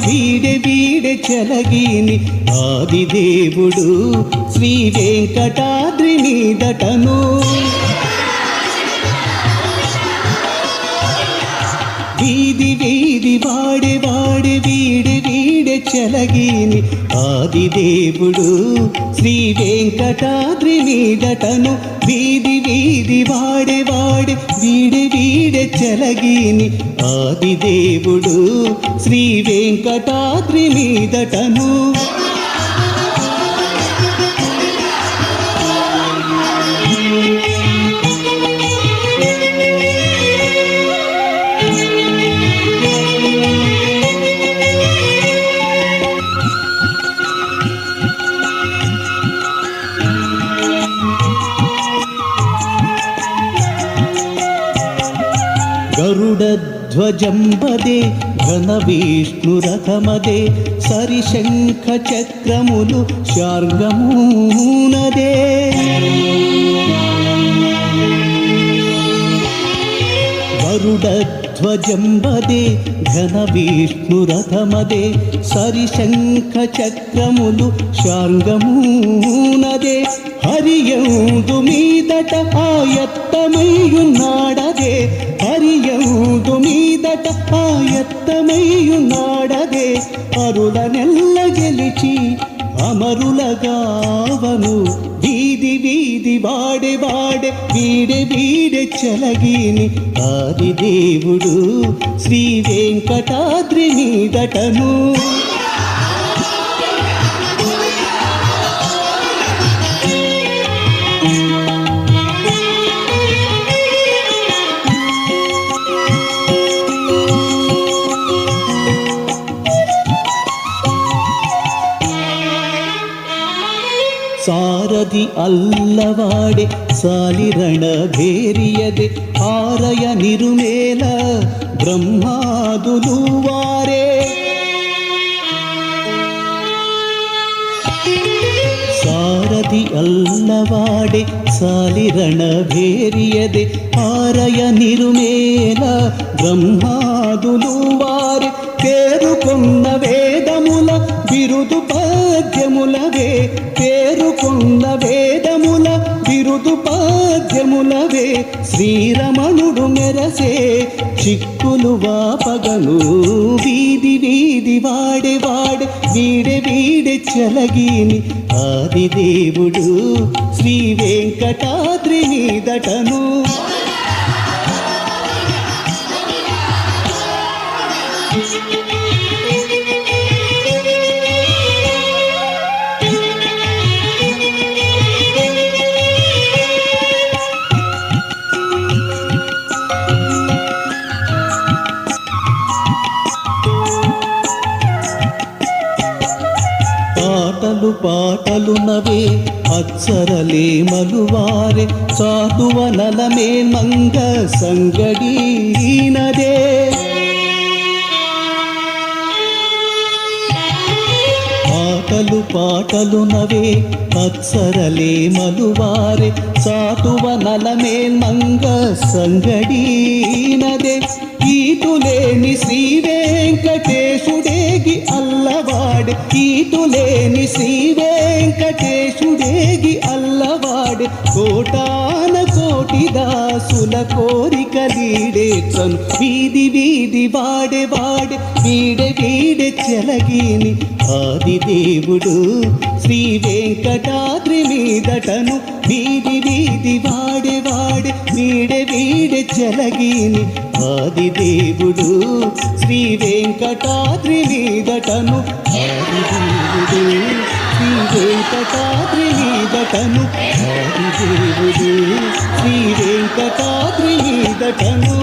వీడే చెలగిని ఆదిదేవుడు శ్రీ వెంకటాద్రి మీదటను వీధి వాడే వీడే చెలగిని ఆదిదేవుడు శ్రీ వెంకటాద్రి మీదటను వీధి వాడే వీడే చెలగిని ఆదిదేవుడు శ్రీ వెంకటాద్రి మీదటను గరుడధ్వజంబదే ఘన విష్ణురథమదే సరిశంఖ చక్రములు శార్గమూనదే గరుడధ్వజంబదే ఘన విష్ణురథమదే సరిశంఖ చక్రములు శార్గమూనదే హరియందు మీదట ఆయత్తమయ్యున్నాడదే హరియందు మీదట ఆయత్తమయ్యున్నాడదే అరులనెల్ల గెలిచి అమరులగావను వీధి వాడే వీడే చెలగిని ఆదిదేవుడు శ్రీ వెంకటాద్రి మీదటను ಸಾರದಿ ಅಲ್ಲವಾಡೆ ಸಾಲಿರಣ ಭೇರಿಯದೆ ಆರಯ ನಿರುಮೇಲ ಬ್ರಹ್ಮಾದುಲು ವಾರೆ ಸಾರದಿ ಅಲ್ಲವಾಡೆ ಸಾಲಿರಣ ಭೇರಿಯದೆ ಆರಯ ನಿರುಮೇಲ ಬ್ರಹ್ಮಾದುಲು ವಾರೆ పేరుకొన్న వేదముల బిరుదు పద్యములవే పేరుకొన్న వేదముల బిరుదు పద్యములవే శ్రీరమణుడు మెరసే చిక్కులు వాపగను వీధి వాడే వీడే చెలగిని ఆదిదేవుడు శ్రీ వెంకటాద్రి మీదటను పాటలు నవే అచ్చరలే మలువారే సాధువ నలమే మంగ సంగడీనదే పాటలు నవే అచ్చరలే మలువారే సాధువ నలమే మంగ సంగడీనదే ఈతులేని శ్రీ వెంకటేశుడేగి అల్లవాడే ఈతులేని శ్రీ వెంకటేశుడేగి అల్లవాడే కోటాన కోటి దాసుల కోరికలీడేచను వీధి వాడే వీడే చెలగిని ఆదిదేవుడు శ్రీ వెంకటాద్రి మీదటను వీధి వాడే వీడే చెలగిని ఆదిదేవుడు శ్రీ వెంకటాద్రి మీదటను ఆదిదేవుడు శ్రీ వెంకటాద్రి మీదటను ఆదిదేవుడు శ్రీ వెంకటాద్రి మీదటను